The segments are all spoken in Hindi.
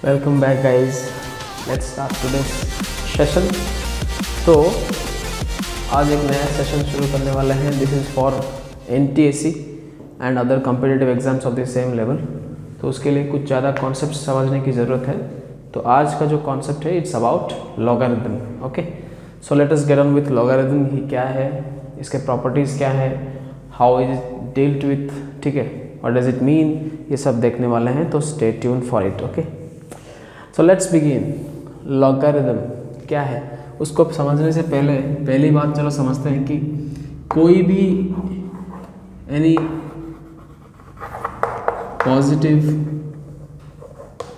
Welcome back guys, let's start today session. तो आज एक नया सेशन शुरू करने वाले हैं। This is for NTSC and other competitive exams of the same level. तो उसके लिए कुछ ज़्यादा कॉन्सेप्ट समझने की ज़रूरत है। तो आज का जो कॉन्सेप्ट है it's about logarithm. Okay, so let us get on with logarithm. ही क्या है, इसके प्रॉपर्टीज़ क्या है, how is it dealt with, ठीक है, व्हाट डज इट मीन, ये सब देखने वाले हैं। तो stay tune for it. Okay, so let's begin. Logarithm क्या है उसको समझने से पहले पहली बात चलो समझते हैं कि कोई भी any positive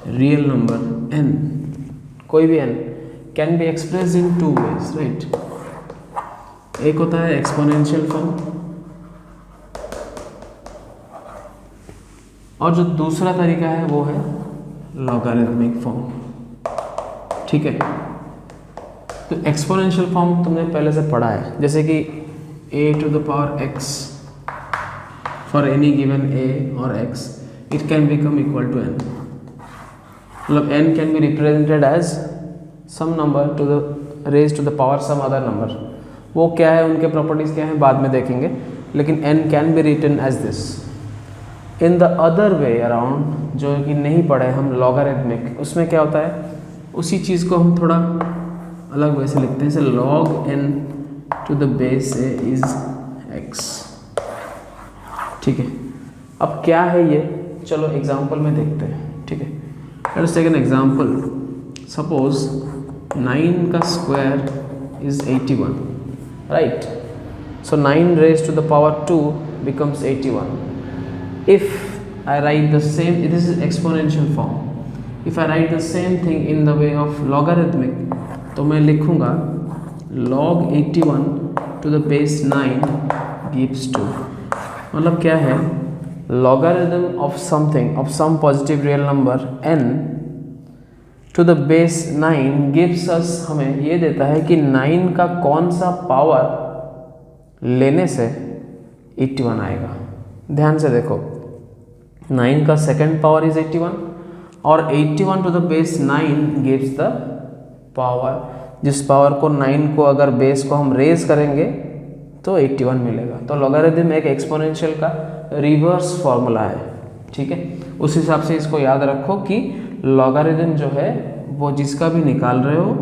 real number n, कोई भी n can be expressed in two ways, right. एक होता है एक्सपोनेंशियल फॉर्म और जो दूसरा तरीका है वो है लॉगरिथमिक फॉर्म, ठीक है। तो एक्सपोनेंशियल फॉर्म तुमने पहले से पढ़ा है, जैसे कि a to the power x for any given a or x it can become equal to n। मतलब n can be represented as some number to the raised to the power some other number। वो क्या है, उनके प्रॉपर्टीज़ क्या हैं बाद में देखेंगे, लेकिन n can be written as this। In the other way around, जो कि नहीं पढ़े हम, लॉगरिथमिक, उसमें क्या होता है, उसी चीज़ को हम थोड़ा अलग वे से लिखते हैं। जैसे log n to the base a is x, ठीक है। अब क्या है ये, चलो एग्जांपल में देखते हैं, ठीक है। Let's take an example. Suppose 9 का square is 81, right. So 9 raised to the power 2 becomes 81। If I write the same, this is exponential form, if I write the same thing in the way of logarithmic, तो मैं लिखूँगा log 81 to the base 9 gives 2। मतलब क्या है, logarithm of something, of some positive real number n to the base 9 gives us, हमें ये देता है कि 9 का कौन सा पावर लेने से 81 आएगा। ध्यान से देखो, 9 का सेकेंड पावर इज 81 और 81 to the base 9 gives the power, जिस पावर को 9 को अगर बेस को हम रेज करेंगे तो 81 मिलेगा। तो लॉगरिथम एक एक्सपोनेंशियल का रिवर्स फॉर्मूला है, ठीक है। उस हिसाब से इसको याद रखो कि लॉगरिथम जो है वो जिसका भी निकाल रहे हो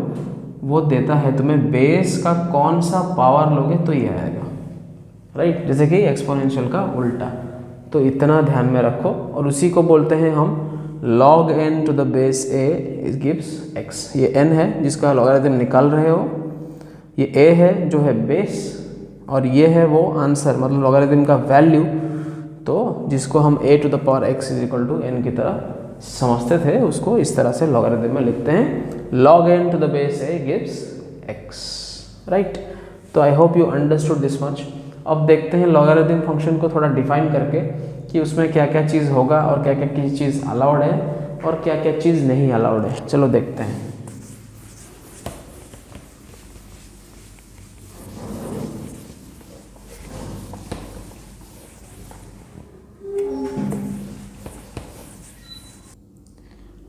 वो देता है तुम्हें बेस का कौन सा पावर लोगे तो ये आएगा, राइट। जैसे कि एक्सपोनेंशियल का उल्टा। तो इतना ध्यान में रखो और उसी को बोलते हैं हम log n to the base a gives x। ये n है जिसका लॉगरिथम निकाल रहे हो, ये a है जो है बेस, और ये है वो आंसर, मतलब लॉगरिथम का वैल्यू, तो जिसको हम a to the power x is equal to n की तरह समझते थे, उसको इस तरह से लॉगरिथम में लिखते हैं log n to the base a gives x, right. तो I hope you understood this much. अब देखते हैं लॉगरिथम फंक्शन को थोड़ा डिफाइन करके कि उसमें क्या क्या चीज़ होगा और क्या क्या चीज़ अलाउड है और क्या क्या चीज़ नहीं अलाउड है। चलो देखते हैं।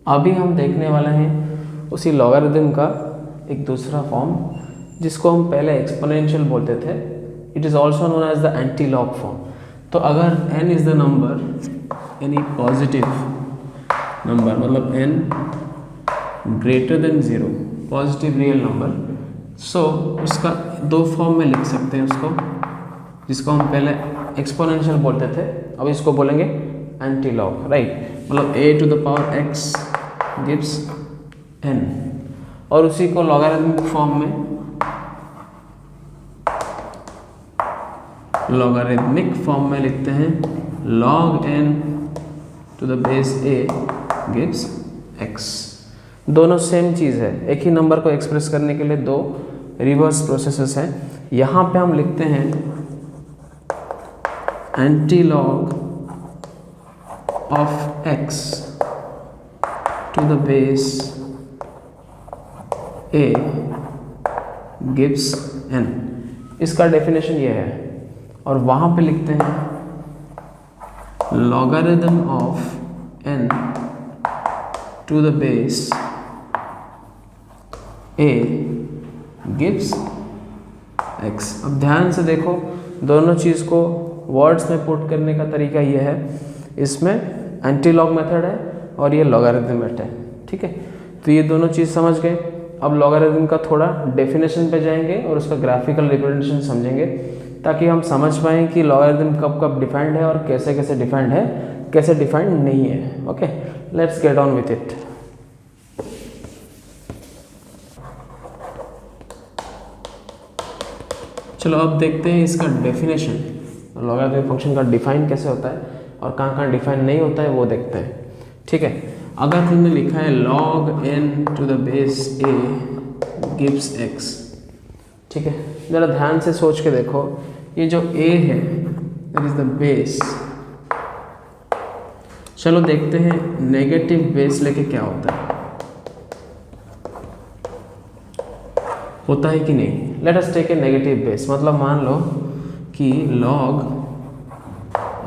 अभी हम देखने वाले हैं उसी लॉगरिथम का एक दूसरा फॉर्म जिसको हम पहले एक्सपोनेंशियल बोलते थे। It is also known as the anti log form. तो अगर n is the number, any positive number, मतलब n greater than 0, positive real number, so उसका दो फॉर्म में लिख सकते हैं उसको, जिसको हम पहले एक्सपोनेंशियल बोलते थे, अब इसको बोलेंगे एंटी लॉग, राइट। मतलब a to the power x gives n, और उसी को लॉगरिथमिक फॉर्म में लिखते हैं log n to the base a gives x। दोनों सेम चीज़ है, एक ही नंबर को एक्सप्रेस करने के लिए दो रिवर्स प्रोसेसेस हैं। यहाँ पे हम लिखते हैं anti log of x to the base a gives n। इसका डेफिनेशन ये है, और वहाँ पे लिखते हैं logarithm of n to the base a gives x। अब ध्यान से देखो, दोनों चीज़ को वर्ड्स में पुट करने का तरीका ये है, इसमें एंटी लॉग मेथड है और ये लॉगरिथम मेथड है, ठीक है। तो ये दोनों चीज़ समझ गए। अब लॉगरिथम का थोड़ा डेफिनेशन पे जाएंगे और उसका ग्राफिकल रिप्रेजेंटेशन समझेंगे, ताकि हम समझ पाएँ कि लॉगरिथम कब कब डिफाइंड है और कैसे कैसे डिफाइंड है, कैसे डिफाइंड नहीं है। Okay, let's get on with it. चलो अब देखते हैं इसका डेफिनेशन, लॉगरिथमिक फंक्शन का डिफाइन कैसे होता है और कहाँ कहाँ डिफाइन नहीं होता है वो देखते हैं, ठीक है। अगर तुमने लिखा है log n to the base a gives x, ठीक है, ज़रा ध्यान से सोच के देखो, ये जो a है दैट इज द बेस। चलो देखते हैं नेगेटिव बेस लेके क्या होता है कि नहीं। Let us take a negative base, मतलब मान लो कि log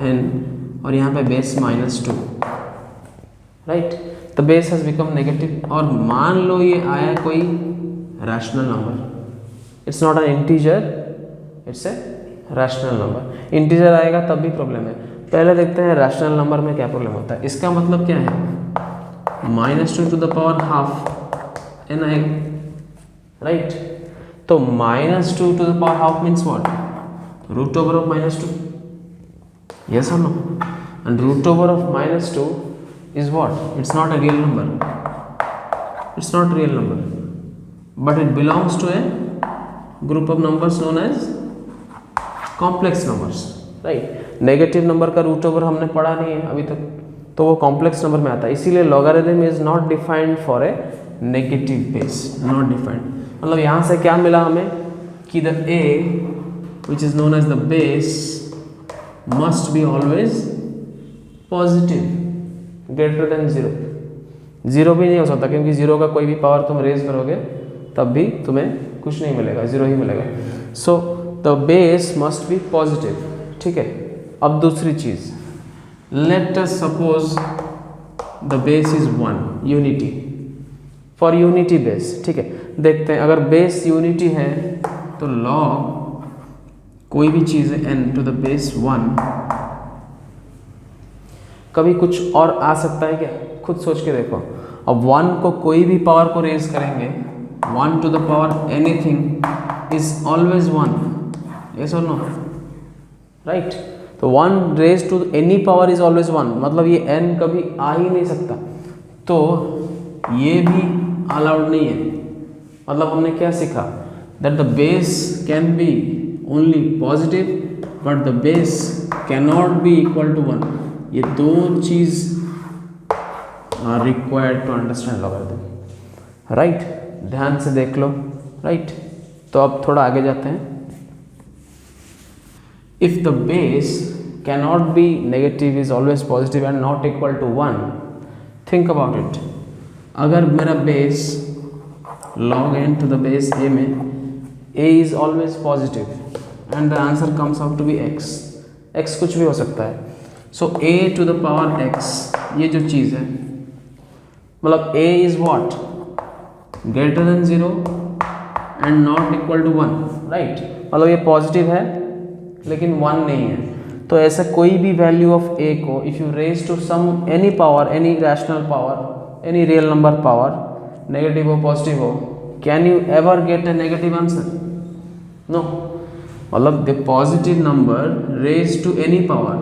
n और यहाँ पे base -2, right, the base has become negative. और मान लो ये आया कोई rational number, it's not an integer, it's a rational number. Integer आएगा तब भी प्रॉब्लम है। पहले देखते हैं रैशनल नंबर में क्या प्रॉब्लम होता है। इसका मतलब क्या है, -2 to the power half n आएगा, राइट। तो -2 to the power half means what, root over of -2, yes or no? And root over of -2 is what? It's not a real number. It's not a real number, but it belongs to a group of numbers known as complex numbers, right? Negative number का रूट ओवर हमने पढ़ा नहीं है अभी तक, तो वो कॉम्प्लेक्स नंबर में आता है। इसीलिए logarithm is not defined for a negative base, not defined. मतलब यहाँ से क्या मिला हमें कि the a which is known as the base must be always positive greater than 0। 0 भी नहीं हो सकता, क्योंकि 0 का कोई भी पावर तुम रेज करोगे तब भी तुम्हें कुछ नहीं मिलेगा, 0 ही मिलेगा। So the base must be positive, ठीक है। अब दूसरी चीज, let us suppose the base is 1, unity, for unity base, ठीक है। देखते हैं अगर बेस यूनिटी है तो लॉग कोई भी चीज़ है n टू द बेस 1, कभी कुछ और आ सकता है क्या, खुद सोच के देखो। अब 1 को कोई भी पावर को रेज करेंगे, 1 to the power anything is always 1, yes और नो, राइट। तो 1 raise to any power is always 1, मतलब ये n कभी आ ही नहीं सकता, तो ये भी अलाउड नहीं है। मतलब हमने क्या सीखा, that the base can be only positive but the base cannot be equal to 1। ये दो चीज are required to understand logarithm, right? ध्यान से देख लो, right? तो अब थोड़ा आगे जाते हैं। if the base cannot be negative is always positive and not equal to 1, think about it। अगर मेरा base log n to the base a में a is always positive and the answer comes out to be x, x कुछ भी हो सकता है। so a to the power x, ये जो चीज़ है, मतलब a is what, greater than 0 and not equal to 1, right? मतलब ये पॉजिटिव है लेकिन 1 नहीं है। तो ऐसा कोई भी वैल्यू ऑफ a को if you raise to some any power, any rational power, any real number power, negative हो पॉजिटिव हो, can you ever get a negative answer? No. मतलब the positive number raise to any power,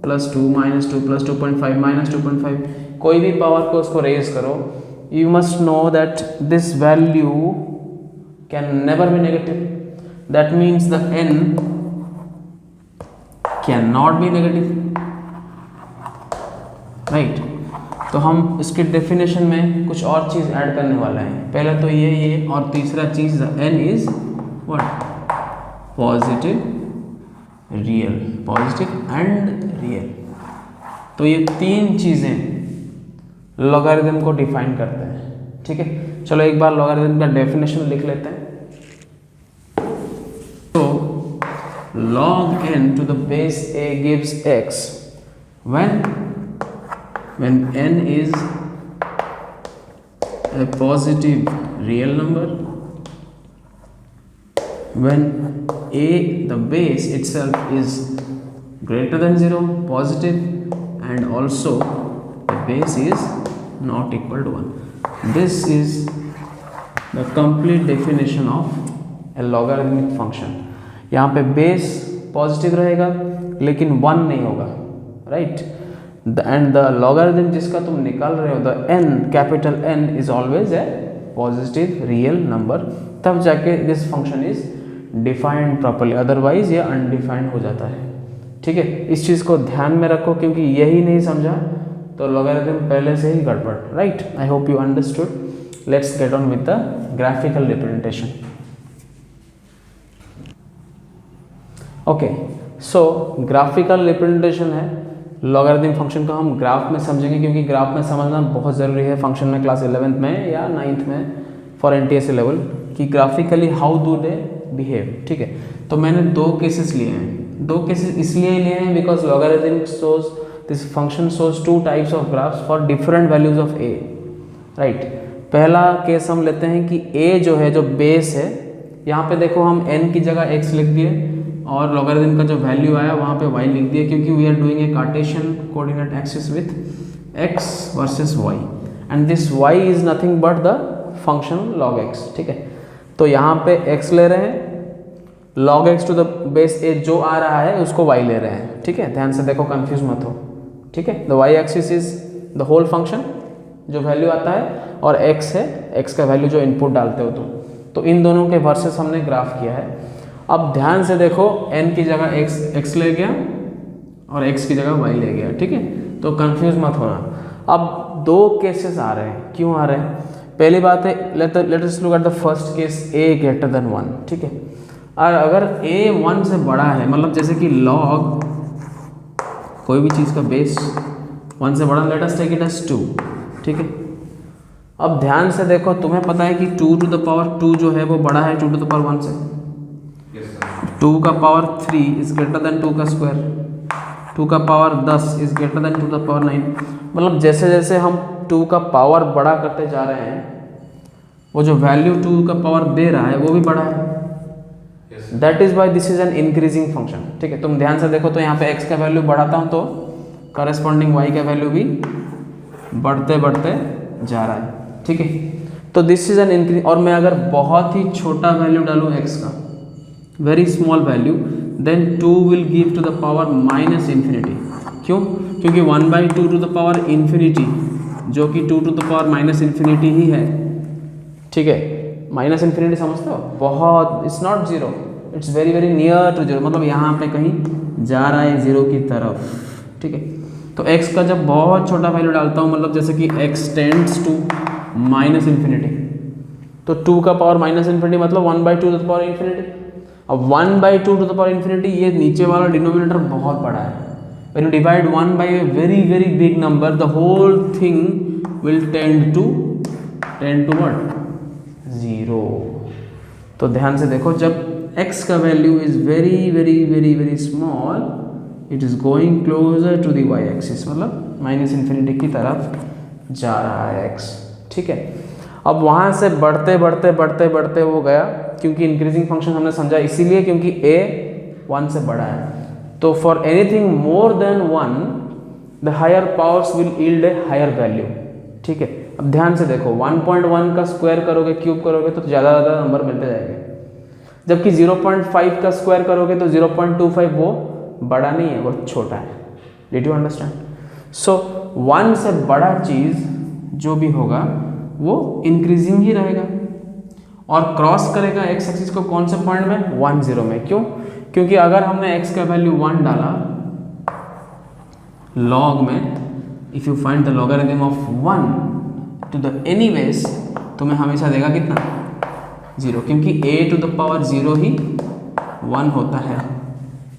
+2, -2, +2.5, -2.5, कोई भी पावर को उसको रेज करो, you must know that this value can never be negative. That means the n can not be negative, right. तो हम इसके डेफिनेशन में कुछ और चीज़ ऐड करने वाला है। पहले तो ये और तीसरा चीज़ n is what, positive real, positive and real. तो ये तीन चीज़ें लॉगरिथम को डिफाइन करते हैं, ठीक है। चलो एक बार लॉगरिथम का डेफिनेशन लिख लेते हैं। तो log n to the base a gives x when n is a positive real number when a the base itself is greater than 0 positive and also the base is not equal to 1. This is the complete definition of a logarithmic function. यहाँ पे बेस पॉजिटिव रहेगा लेकिन 1 नहीं होगा, राइट. एंड द लॉगरिथम जिसका तुम निकाल रहे हो, the n capital N is always a positive real number, तब जाके this function is defined properly, otherwise ये अनडिफाइंड हो जाता है. ठीक है, इस चीज़ को ध्यान में रखो क्योंकि यही नहीं समझा तो लॉगरिथम पहले से ही गड़बड़, right. I hope you understood. Let's get on with the graphical representation. Okay, so graphical representation है लॉगरिथम फंक्शन का. हम ग्राफ में समझेंगे क्योंकि ग्राफ में समझना बहुत ज़रूरी है फंक्शन में, क्लास 11th में या 9th में फॉर NTSC लेवल, कि graphically how do they behave. ठीक है, तो मैंने 2 केसेस लिए हैं. 2 केसेस इसलिए लिए हैं because logarithm shows, this function shows 2 types of graphs for different values of a, right. पहला केस हम लेते हैं कि a जो है, जो बेस है, यहाँ पे देखो हम n की जगह x लिख दिए और लॉगरिथम का जो वैल्यू आया वहाँ पे y लिख दिया, क्योंकि we are doing a Cartesian coordinate axis with x versus y and this y is nothing but the function log x. ठीक है, तो यहाँ पे x ले रहे हैं, log x to the base a जो आ रहा है उसको y ले रहे हैं. ठीक है, ध्यान से देखो, कंफ्यूज मत हो. ठीक है, the y axis is the whole function जो वैल्यू आता है और x है x का वैल्यू जो इनपुट डालते हो तुम. तो इन दोनों के वर्सेस हमने ग्राफ किया है. अब ध्यान से देखो, n की जगह x ले गया और x की जगह y ले गया. ठीक है, तो कंफ्यूज मत होना. अब 2 केसेस आ रहे हैं. क्यों आ रहे हैं? पहली बात है, let us look at the first case, a greater than 1. ठीक है, और अगर a 1 से बड़ा है, मतलब जैसे कि log कोई भी चीज़ का बेस 1 से बड़ा, let us take it as 2. ठीक है, अब ध्यान से देखो, तुम्हें पता है कि 2 टू द पावर 2 जो है वो बड़ा है 2 टू द पावर 1 से. 2 का पावर 3 इज ग्रेटर देन 2 का स्क्वायर. 2 का पावर 10 इज ग्रेटर देन 2 का पावर 9. मतलब जैसे जैसे हम 2 का पावर बड़ा करते जा रहे हैं, वो जो वैल्यू 2 का पावर दे रहा है वो भी बड़ा है. That is why this is an increasing function. ठीक है, तुम ध्यान से देखो तो यहाँ पे x का वैल्यू बढ़ाता हूँ तो करस्पॉन्डिंग y का वैल्यू भी बढ़ते बढ़ते जा रहा है. ठीक है, तो दिस इज एन इंक्रीज. और मैं अगर बहुत ही छोटा वैल्यू डालूँ x का, very small value, then 2 will give to the power minus infinity. क्यों? क्योंकि 1/2 टू द पावर इन्फिनिटी जो कि 2 to the power minus infinity ही है. ठीक है, माइनस इन्फिनिटी समझते हो, बहुत, it's not zero, it's very very near to zero, मतलब यहाँ पे कहीं जा रहा है जीरो की तरफ. ठीक है, तो x का जब बहुत छोटा वैल्यू डालता हूँ, मतलब जैसे कि x tends to minus infinity, तो 2 का पावर माइनस इन्फिनिटी मतलब 1/2 टू द पावर इन्फिनिटी. अब 1/2 टू द पावर इन्फिनिटी, ये नीचे वाला डिनोमिनेटर बहुत बड़ा है. When you divide 1 by a very very big number, the whole thing will tend to what? 0. तो ध्यान से देखो, जब x का value is very very very very small, it is going closer to the y axis, मतलब माइनस इन्फिनिटी की तरफ जा रहा है x. ठीक है, अब वहाँ से बढ़ते बढ़ते बढ़ते बढ़ते वो गया, क्योंकि इंक्रीजिंग फंक्शन हमने समझा इसीलिए क्योंकि a 1 से बड़ा है. तो for anything more than 1 the higher powers will yield a higher value. ठीक है, अब ध्यान से देखो, 1.1 का स्क्वायर करोगे, क्यूब करोगे तो ज़्यादा नंबर मिलते जाएंगे, जबकि 0.5 का स्क्वायर करोगे तो 0.25 वो बड़ा नहीं है, वो छोटा है. Did you understand? सो 1 से बड़ा चीज़ जो भी होगा वो इंक्रीजिंग ही रहेगा और क्रॉस करेगा x एक्सिस को कौन से पॉइंट में? 1 0 में. क्यों? क्योंकि अगर हमने x का वैल्यू 1 डाला log में, if you find the logarithm of 1 to the any base, तुम्हें हमेशा देगा कितना? 0, क्योंकि a टू द पावर 0 ही 1 होता है.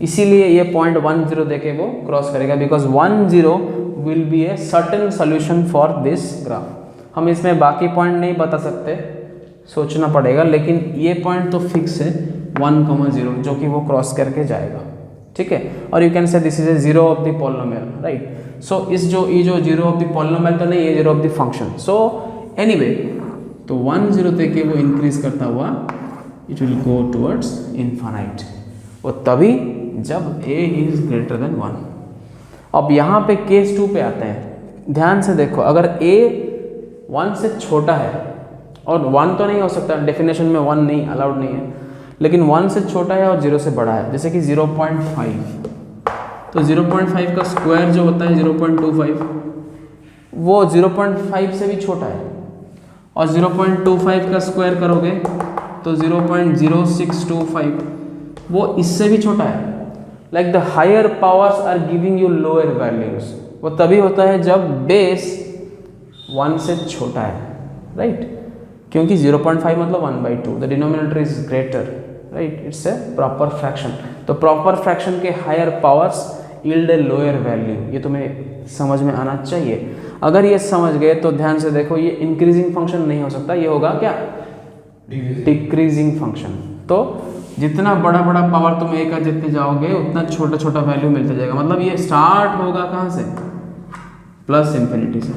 इसीलिए ये पॉइंट 1 0 देके वो क्रॉस करेगा, because 1 0 will be a certain solution for this graph. हम इसमें बाकी पॉइंट नहीं बता सकते, सोचना पड़ेगा, लेकिन ये पॉइंट तो फिक्स है 1,0 जो कि वो क्रॉस करके जाएगा. ठीक है, और you can say this is a 0 of the polynomial, right. So ये जो 0 ऑफ द पॉलिनोमियल तो नहीं, ये 0 of the function. So anyway, तो 1 0 देके वो इंक्रीज करता हुआ it will go towards infinite, और तभी जब a इज ग्रेटर देन 1। अब यहाँ पे केस 2 पे आते हैं। ध्यान से देखो, अगर a 1 से छोटा है, और 1 तो नहीं हो सकता, डेफिनेशन में 1 नहीं अलाउड नहीं है, लेकिन 1 से छोटा है और 0 से बड़ा है, जैसे कि 0.5, तो 0.5 का स्क्वायर जो होता है 0.25, वो 0.5 से भी छोटा है, और 0.25 का स्क्वायर करोगे तो 0.0625, वो इससे भी छोटा है। Like the higher powers are giving you lower values, वो तभी होता है जब बेस 1 से छोटा है, राइट? क्योंकि 0.5 मतलब 1/2, the denominator is greater, right? It's a proper fraction. तो प्रॉपर फ्रैक्शन के higher powers yield a lower value, ये तुम्हें समझ में आना चाहिए। अगर ये समझ गए तो ध्यान से देखो, ये इंक्रीजिंग फंक्शन नहीं हो सकता, ये होगा क्या? Decreasing function. तो जितना बड़ा बड़ा पावर तुम ए का देते जाओगे उतना छोटा छोटा वैल्यू मिलता जाएगा। मतलब ये स्टार्ट होगा कहाँ से? प्लस इंफिनिटी से।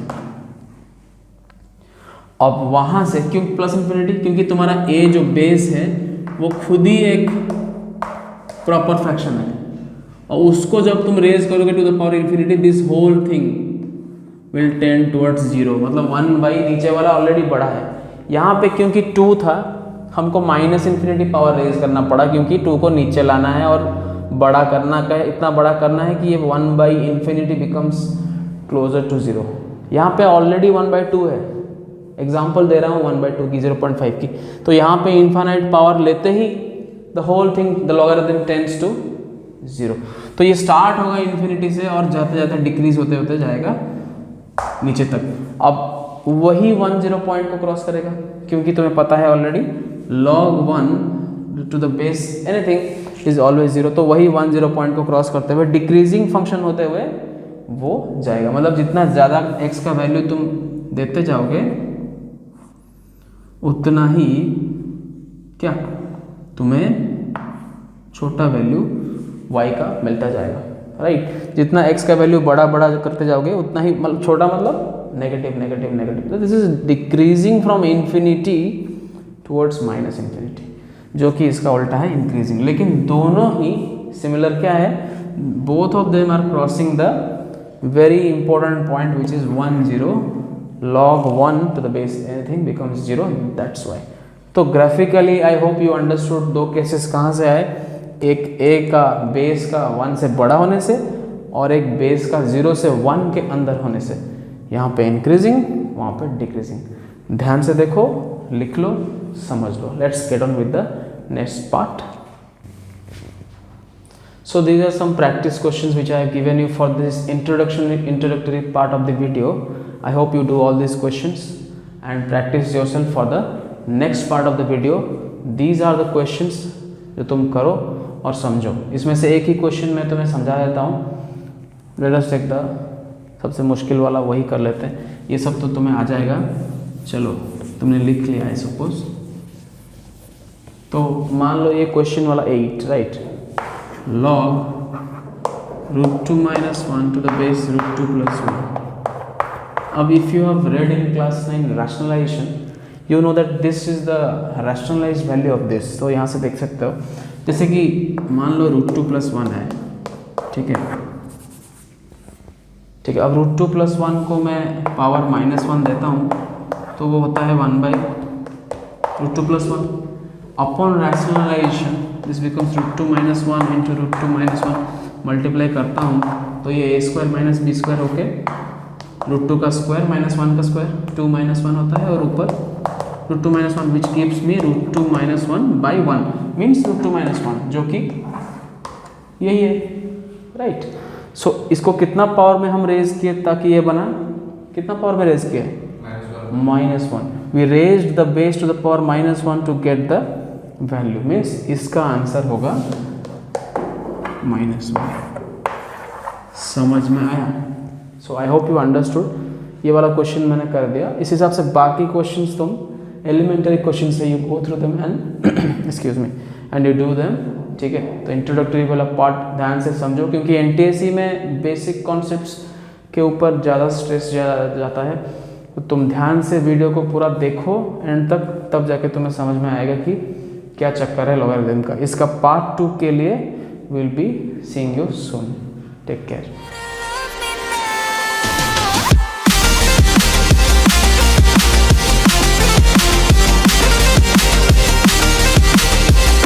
अब वहां से क्यों प्लस इंफिनिटी? क्योंकि तुम्हारा ए जो बेस है वो खुद ही एक प्रॉपर फ्रैक्शन है, और उसको जब तुम रेज करोगे to the power infinity, this whole thing will tend towards 0। मतलब 1 नीचे वाला ऑलरेडी बड़ा है। यहाँ पे क्योंकि 2 था, हमको माइनस इंफिनिटी पावर रेज करना पड़ा, क्योंकि 2 को नीचे लाना है और बड़ा करना का, इतना बड़ा करना है कि ये 1/infinity बिकम्स क्लोजर टू 0। यहाँ पे ऑलरेडी 1/2 है, एग्जाम्पल दे रहा हूँ 1/2 की, 0.5 की। तो यहाँ पे इन्फानाइट पावर लेते ही the whole thing, the logarithm tends to 0। तो ये स्टार्ट होगा इन्फिनिटी से और जाते जाते डिक्रीज होते होते जाएगा नीचे तक। अब वही 1 0 पॉइंट को क्रॉस करेगा, क्योंकि तुम्हें पता है already log 1 to the base anything is always 0। तो वही 1 0 पॉइंट को क्रॉस करते हुए डिक्रीजिंग फंक्शन होते हुए वो जाएगा। मतलब जितना ज़्यादा x का वैल्यू तुम देते जाओगे उतना ही क्या तुम्हें छोटा वैल्यू y का मिलता जाएगा, राइट? जितना x का वैल्यू बड़ा बड़ा करते जाओगे उतना ही, मतलब छोटा मतलब नेगेटिव नेगेटिव नेगेटिव। तो this is decreasing from infinity towards minus infinity, जो कि इसका उल्टा है इंक्रीजिंग। लेकिन दोनों ही सिमिलर क्या है? Both of them are crossing the very important point which is 1 0, log 1 to the base anything becomes 0, that's why। तो graphically I hope you understood दो केसेस कहाँ से आए, एक a का बेस का 1 से बड़ा होने से, और एक बेस का 0 से 1 के अंदर होने से। यहाँ पे इंक्रीजिंग, वहाँ पे डिक्रीजिंग। ध्यान से देखो, लिख लो, समझ लो। Let's get on with the next part. So these are some practice questions which I have given you for this introductory part of the video. I hope you do all these questions and practice yourself for the next part of the video. These are the questions जो तुम करो और समझो। इसमें से एक ही क्वेश्चन मैं तुम्हें समझा देता हूँ। Let us take the सबसे मुश्किल वाला, वही कर लेते हैं। ये सब तो तुम्हें आ जाएगा। चलो, तुमने लिख लिया है सपोज, तो मान लो ये क्वेश्चन वाला 8, right? log √2 - 1 to the base √2 + 1. अब if you have read in class 9 rationalization, you know that this is the rationalized value of this. तो यहाँ से देख सकते हो, जैसे कि मान लो √2 + 1 है, ठीक है? ठीक है, अब √2 + 1 को मैं पावर -1 देता हूँ, तो वो होता है 1/√2 + 1 upon rationalisation this becomes √2 - 1 into √2 - 1 multiply करता हूँ, तो ये a² - b² होके √2 का स्क्वायर -1 का स्क्वायर 2 - 1 होता है, और ऊपर √2 - 1 विच गिव्स मी √2 - 1/1 मीन्स √2 - 1, जो कि यही है, राइट? सो इसको कितना पावर में हम रेज किए ताकि ये बना? कितना पावर में रेज किया? -1। We raised the base to the power -1 to get the value, means इसका आंसर होगा -1। समझ में आया? So I hope you understood. ये वाला क्वेश्चन मैंने कर दिया। इस हिसाब से बाकी क्वेश्चंस तुम एलिमेंटरी क्वेश्चन से you go through them and excuse me and you do them, ठीक है? तो इंट्रोडक्टरी वाला पार्ट ध्यान से समझो, क्योंकि NTSC में बेसिक कॉन्सेप्ट्स के ऊपर ज़्यादा स्ट्रेस जाता है। तो तुम ध्यान से वीडियो को पूरा देखो एंड तक, तब जाके तुम्हें समझ में आएगा कि क्या चक्कर है लॉगरिदम का। इसका पार्ट 2 के लिए will be seeing you soon. Take care.